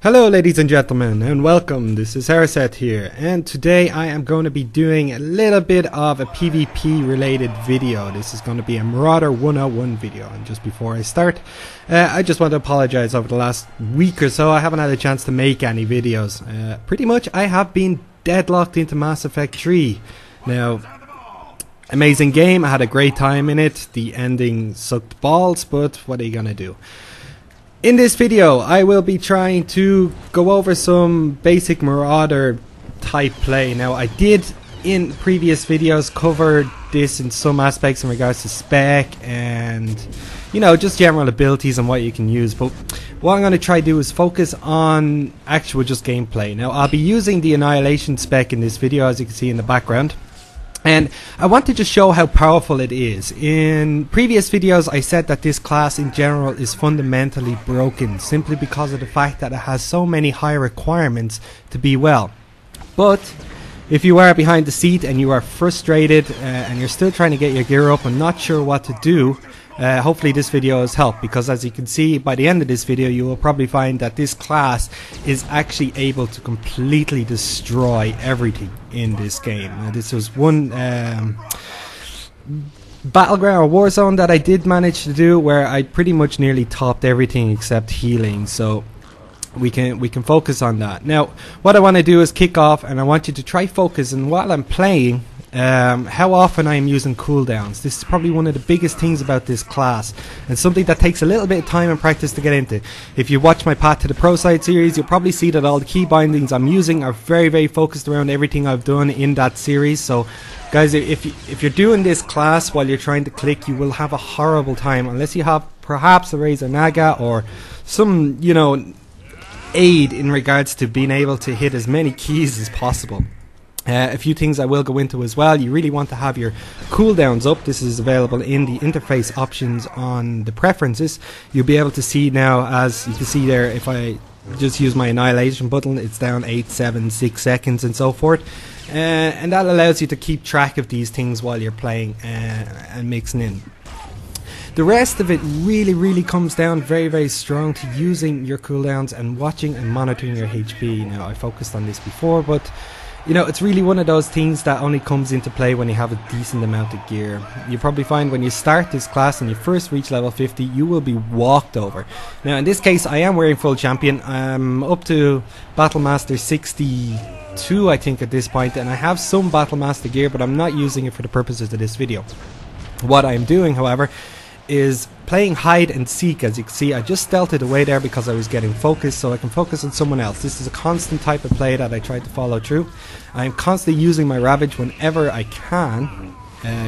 Hello ladies and gentlemen and welcome. This is Haraset here, and today I am going to be doing a little bit of a PvP related video. This is going to be a Marauder 101 video, and just before I start I just want to apologize. Over the last week or so I haven't had a chance to make any videos. Pretty much I have been deadlocked into Mass Effect 3. Now, amazing game, I had a great time in it. The ending sucked balls, but what are you gonna do? In this video I will be trying to go over some basic Marauder type play. Now, I did in previous videos cover this in some aspects in regards to spec and just general abilities and what you can use, but what I'm going to try to do is focus on actual just gameplay. Now, I'll be using the Annihilation spec in this video, as you can see in the background. And I want to just show how powerful it is. In previous videos I said that this class in general is fundamentally broken, simply because of the fact that it has so many high requirements to be well. But if you are behind the seat and you are frustrated and you're still trying to get your gear up and not sure what to do, hopefully this video has helped, because as you can see by the end of this video you will probably find that this class is actually able to completely destroy everything in this game. Now, this was one battleground or warzone that I did manage to do where I pretty much nearly topped everything except healing, so we can focus on that. Now, what I want to do is kick off, and I want you to try focus, and while I'm playing, how often I am using cooldowns. This is probably one of the biggest things about this class, and something that takes a little bit of time and practice to get into. If you watch my Path to the Pro Side series, you'll probably see that all the key bindings I'm using are very focused around everything I've done in that series. So guys, if you're doing this class while you're trying to click, you will have a horrible time unless you have perhaps a Razor Naga or some aid in regards to being able to hit as many keys as possible. A few things I will go into as well. You really want to have your cooldowns up. This is available in the interface options on the preferences. You'll be able to see now, as you can see there, if I just use my Annihilation button, it's down 8, 7, 6 seconds and so forth. And that allows you to keep track of these things while you're playing and mixing in. The rest of it really comes down very strong to using your cooldowns and watching and monitoring your HP. Now, I focused on this before, but it's really one of those things that only comes into play when you have a decent amount of gear. You probably find when you start this class and you first reach level 50, you will be walked over. Now, in this case, I am wearing full champion. I'm up to Battlemaster 62, I think, at this point, and I have some Battlemaster gear, but I'm not using it for the purposes of this video. What I'm doing, however, is playing hide and seek. As you can see, I just stealthed it away there because I was getting focused, so I can focus on someone else. This is a constant type of play that I try to follow through. I'm constantly using my Ravage whenever I can,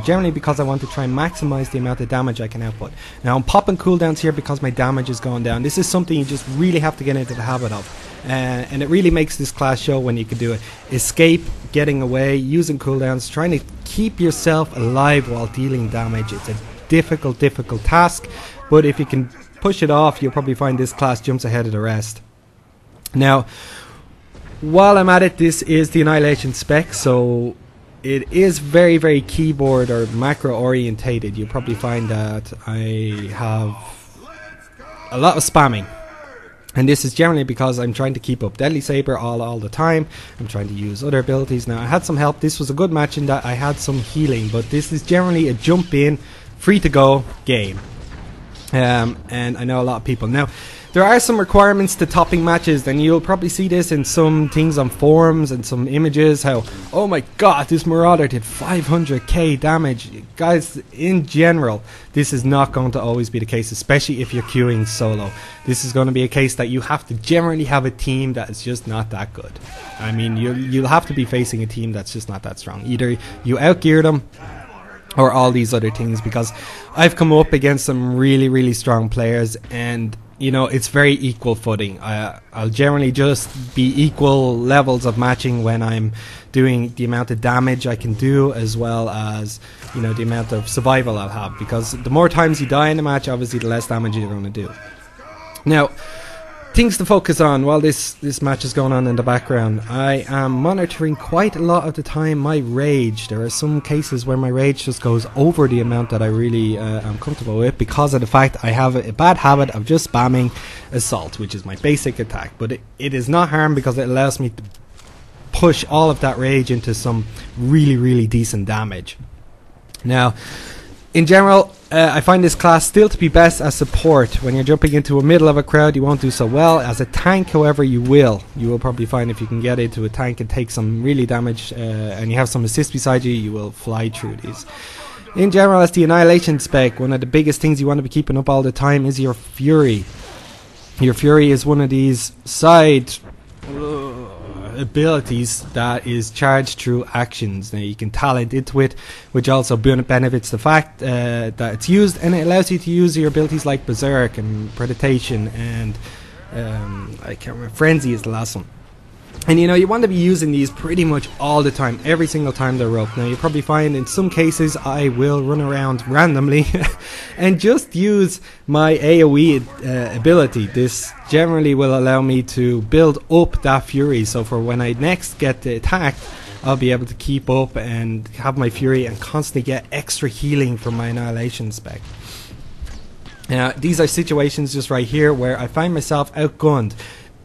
generally because I want to try and maximize the amount of damage I can output. Now, I'm popping cooldowns here because my damage is going down. This is something you just really have to get into the habit of, and it really makes this class show when you can do it. Escape, getting away, using cooldowns, trying to keep yourself alive while dealing damage. It's a difficult task, but if you can push it off, you'll probably find this class jumps ahead of the rest. Now, while I'm at it, this is the Annihilation spec, so it is very keyboard or macro orientated. You'll probably find that I have a lot of spamming, and this is generally because I'm trying to keep up Deadly Saber all the time. I'm trying to use other abilities. Now, I had some help. This was a good match in that I had some healing, but this is generally a jump in, free to go game, and I know a lot of people. Now, there are some requirements to topping matches, and you'll probably see this in some things on forums and some images, how, oh my god, this Marauder did 500k damage. Guys, in general, this is not going to always be the case, especially if you're queuing solo. This is going to be a case that you have to generally have a team that is just not that good. I mean, you'll have to be facing a team that's just not that strong. Either you outgear them or all these other things, because I've come up against some really strong players, and it's very equal footing. I'll generally just be equal levels of matching when I'm doing the amount of damage I can do, as well as the amount of survival I'll have, because the more times you die in a match, obviously the less damage you're going to do. Now, things to focus on while this match is going on in the background. I am monitoring quite a lot of the time my rage. There are some cases where my rage just goes over the amount that I really am comfortable with, because of the fact I have a bad habit of just spamming assault, which is my basic attack. But it is not harm, because it allows me to push all of that rage into some really decent damage. Now, in general, I find this class still to be best as support. When you're jumping into a middle of a crowd, you won't do so well. As a tank, however, you will. You will probably find if you can get into a tank and take some really damage, and you have some assist beside you, you will fly through these. In general, as the Annihilation spec, one of the biggest things you want to be keeping up all the time is your Fury. Your Fury is one of these side abilities that is charged through actions. Now you can talent into it, which also benefits the fact that it's used, and it allows you to use your abilities like Berserk and Predation and I can't remember, Frenzy is the last one. And you know, you want to be using these pretty much all the time, every single time they're up. Now you probably find in some cases I will run around randomly and just use my AoE ability. This generally will allow me to build up that Fury, so for when I next get attacked, I'll be able to keep up and have my Fury and constantly get extra healing from my Annihilation spec. These are situations just right here where I find myself outgunned.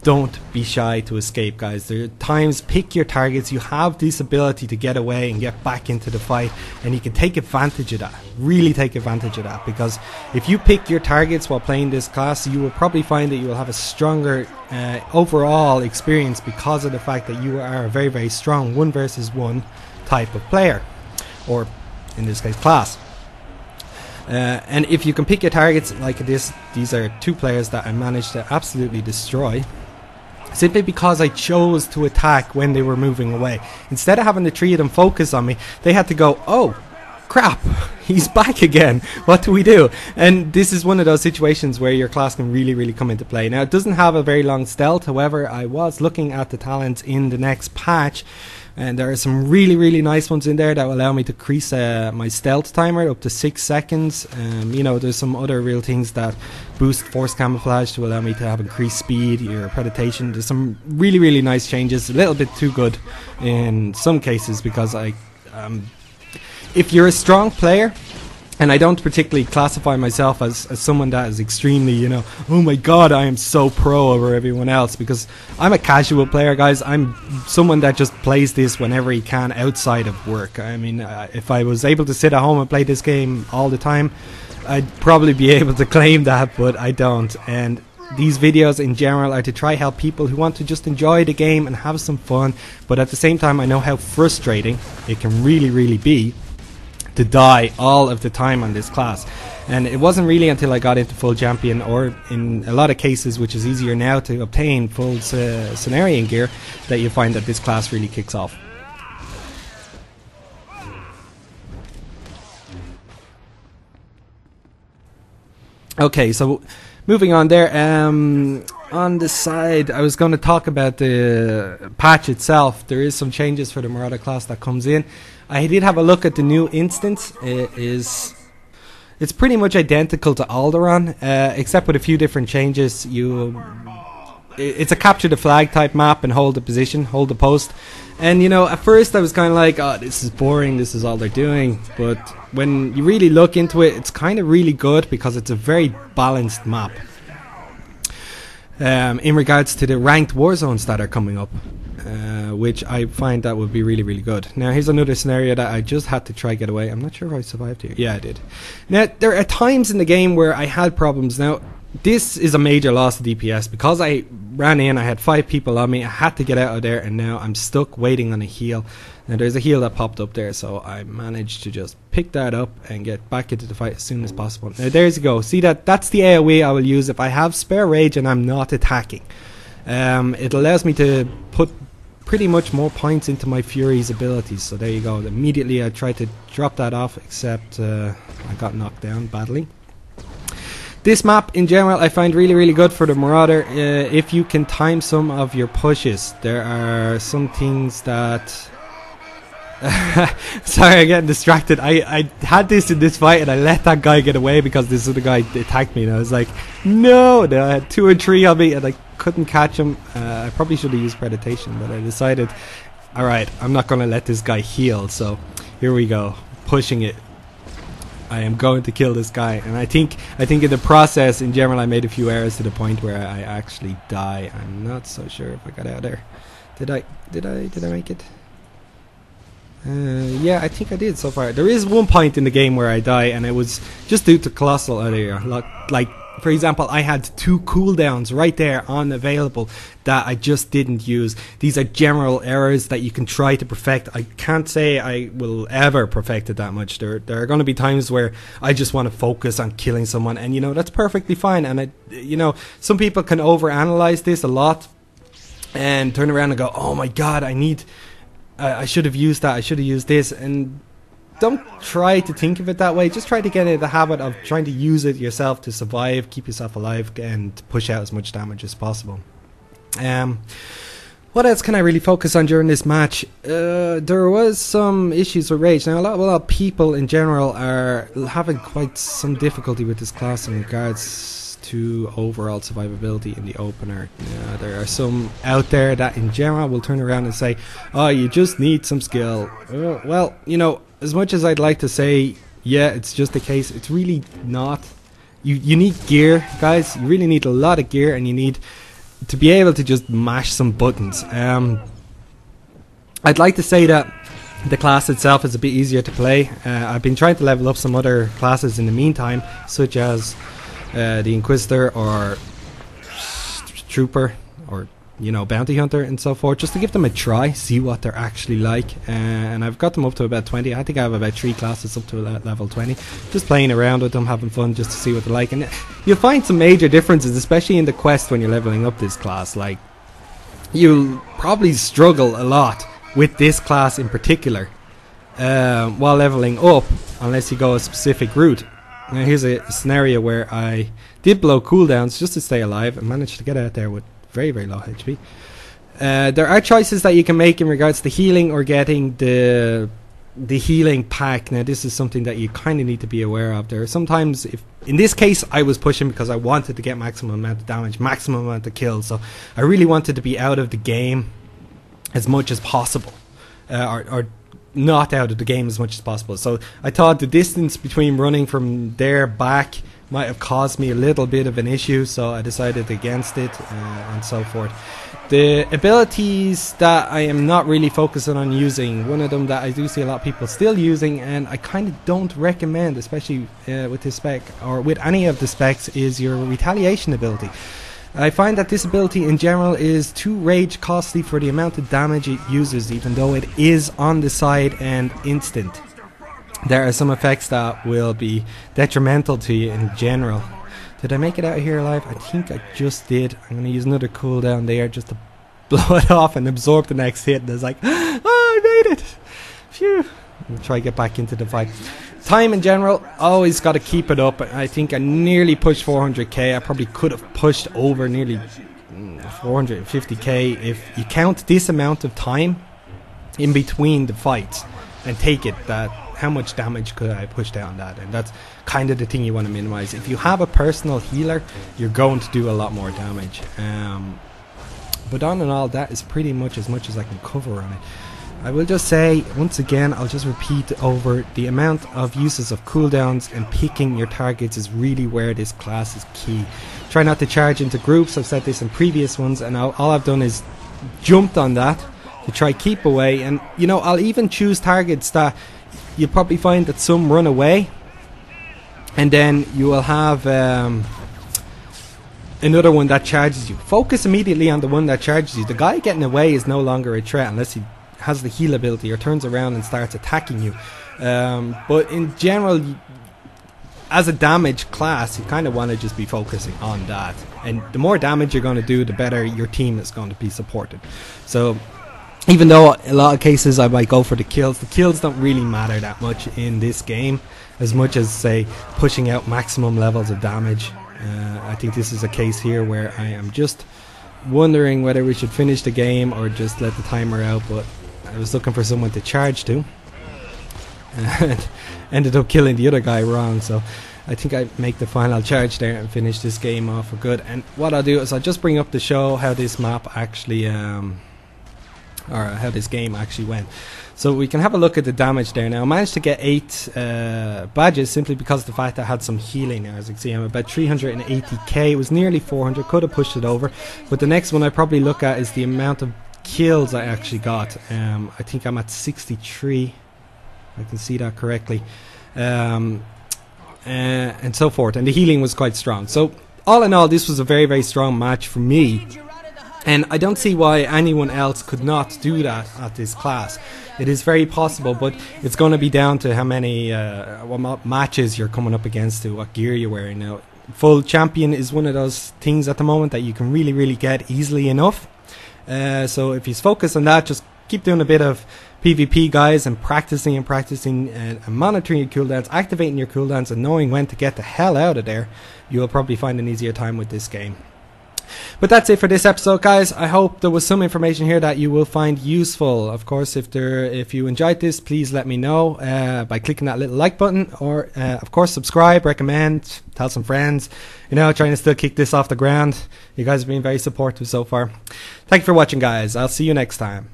Don't be shy to escape, guys. There are times, pick your targets. You have this ability to get away and get back into the fight, and you can take advantage of that. Really take advantage of that, because if you pick your targets while playing this class, you will probably find that you will have a stronger overall experience, because of the fact that you are a very strong 1 versus 1 type of player, or in this case class. And if you can pick your targets like this, these are 2 players that I managed to absolutely destroy, simply because I chose to attack when they were moving away. Instead of having the 3 of them focus on me, they had to go, oh crap, he's back again, what do we do? And this is one of those situations where your class can really come into play. Now, it doesn't have a very long stealth. However, I was looking at the talents in the next patch, and there are some really nice ones in there that will allow me to increase my stealth timer up to 6 seconds. You know, there's some other real things that boost force camouflage to allow me to have increased speed, your predation. There's some really nice changes, a little bit too good in some cases, because if you're a strong player, and I don't particularly classify myself as someone that is extremely, you know, oh my god, I am so pro over everyone else, because I'm a casual player, guys. I'm someone that just plays this whenever he can outside of work. I mean, if I was able to sit at home and play this game all the time, I'd probably be able to claim that, but I don't. And these videos in general are to try help people who want to just enjoy the game and have some fun, but at the same time I know how frustrating it can really be to die all of the time on this class. And it wasn't really until I got into full champion, or in a lot of cases, which is easier now to obtain, full Cenarian gear, that you find that this class really kicks off. Okay, so moving on there, on the side, I was going to talk about the patch itself. There is some changes for the Marauder class that comes in. I did have a look at the new instance. It's pretty much identical to Alderaan, except with a few different changes. It's a capture the flag type map and hold the position, hold the post. And you know, at first I was kind of like, oh, this is boring, this is all they're doing. But when you really look into it, it's kind of really good, because it's a very balanced map. In regards to the ranked war zones that are coming up, which I find that would be really good. Now here's another scenario that I just had to try get away. I'm not sure if I survived here. Yeah, I did. Now there are times in the game where I had problems. Now this is a major loss of DPS, because I ran in, I had 5 people on me, I had to get out of there, and now I'm stuck waiting on a heal. Now there's a heal that popped up there, so I managed to just pick that up and get back into the fight as soon as possible. Now there you go. See, that's the AoE I will use if I have spare rage and I'm not attacking. It allows me to put pretty much more points into my Fury's abilities. So there you go. Immediately I tried to drop that off, except I got knocked down badly. This map in general I find really good for the Marauder. If you can time some of your pushes, there are some things that sorry, I'm getting distracted. I had this in this fight and I let that guy get away because this other guy attacked me, and I was like, no, I had 2 or 3 on me and I couldn't catch him. I probably should have used Predatation, but I decided, alright, I'm not going to let this guy heal. So here we go, pushing it. I am going to kill this guy, and I think in the process, in general, I made a few errors to the point where I actually die. I'm not so sure if I got out of there. Did I make it? Yeah, I think I did so far. There is one point in the game where I die, and it was just due to colossal error. Like, for example, I had 2 cooldowns right there unavailable that I just didn't use. These are general errors that you can try to perfect. I can't say I will ever perfect it that much. There are going to be times where I just want to focus on killing someone, and you know, that's perfectly fine. And you know, some people can overanalyze this a lot and turn around and go, "Oh my God, I should have used that. I should have used this." And don't try to think of it that way. Just try to get into the habit of trying to use it yourself to survive, keep yourself alive, and push out as much damage as possible. What else can I really focus on during this match? There was some issues with rage. Now, a lot of people in general are having quite some difficulty with this class in regards to overall survivability in the opener. There are some out there that in general will turn around and say, "Oh, you just need some skill." Well, you know, as much as I'd like to say, yeah, it's just the case, it's really not. You need gear, guys. You really need a lot of gear, and you need to be able to just mash some buttons. I'd like to say that the class itself is a bit easier to play. I've been trying to level up some other classes in the meantime, such as the Inquisitor or Trooper, or you know, Bounty Hunter and so forth, just to give them a try, see what they're actually like. And I've got them up to about 20. I think I have about 3 classes up to level 20, just playing around with them, having fun, just to see what they're like. And you'll find some major differences, especially in the quest when you're leveling up this class. Like, you'll probably struggle a lot with this class in particular while leveling up, unless you go a specific route. Now here's a scenario where I did blow cooldowns just to stay alive and managed to get out there with very, very low HP. There are choices that you can make in regards to healing or getting the healing pack. Now this is something that you kind of need to be aware of. There are sometimes, if in this case I was pushing because I wanted to get maximum amount of damage, maximum amount of kills, so I really wanted to be out of the game as much as possible, or not out of the game as much as possible. So I thought the distance between running from there back might have caused me a little bit of an issue, so I decided against it, and so forth. The abilities that I am not really focusing on using, one of them that I do see a lot of people still using, and I kind of don't recommend, especially with this spec or with any of the specs, is your retaliation ability. I find that this ability in general is too rage costly for the amount of damage it uses, even though it is on the side and instant. There are some effects that will be detrimental to you in general. Did I make it out of here alive? I think I just did. I'm going to use another cooldown there just to blow it off and absorb the next hit. And it's like, oh, I made it! Phew! I'll try to get back into the fight. Time in general, always got to keep it up. I think I nearly pushed 400k. I probably could have pushed over nearly 450k if you count this amount of time in between the fights and take it that how much damage could I push down that. And that's kind of the thing you want to minimize. If you have a personal healer, you're going to do a lot more damage. But on and all, that is pretty much as I can cover on it. I will just say, once again, I'll just repeat over, the amount of uses of cooldowns and picking your targets is really where this class is key. Try not to charge into groups. I've said this in previous ones, and all I've done is jumped on that to try keep away. And you know, I'll even choose targets that you'll probably find that some run away, and then you will have another one that charges you. Focus immediately on the one that charges you. The guy getting away is no longer a threat unless he has the heal ability or turns around and starts attacking you. But in general, as a damage class, you kind of want to just be focusing on that. And the more damage you're going to do, the better your team is going to be supported. So even though a lot of cases I might go for the kills don't really matter that much in this game, as much as, say, pushing out maximum levels of damage. I think this is a case here where I am just wondering whether we should finish the game or just let the timer out, but I was looking for someone to charge to and ended up killing the other guy wrong. So I think I make the final charge there and finish this game off for good. And what I'll do is I'll just bring up to show how this map actually, or how this game actually went. So we can have a look at the damage there. Now I managed to get 8 badges simply because of the fact that I had some healing there. As you can see, I'm about 380k. It was nearly 400, could have pushed it over. But the next one I probably look at is the amount of kills I actually got. I think I'm at 63. I can see that correctly. And so forth. And the healing was quite strong. So all in all, this was a very, very strong match for me. And I don't see why anyone else could not do that at this class. It is very possible, but it's going to be down to how many what matches you're coming up against, to what gear you're wearing. Now, full champion is one of those things at the moment that you can really, really get easily enough. So if you focus on that, just keep doing a bit of PvP, guys, and practicing and monitoring your cooldowns, activating your cooldowns, and knowing when to get the hell out of there. You'll probably find an easier time with this game. But that's it for this episode, guys. I hope there was some information here that you will find useful. Of course, if you enjoyed this, please let me know by clicking that little like button, or of course subscribe, recommend, tell some friends. You know, trying to still kick this off the ground. You guys have been very supportive so far. Thank you for watching, guys. I'll see you next time.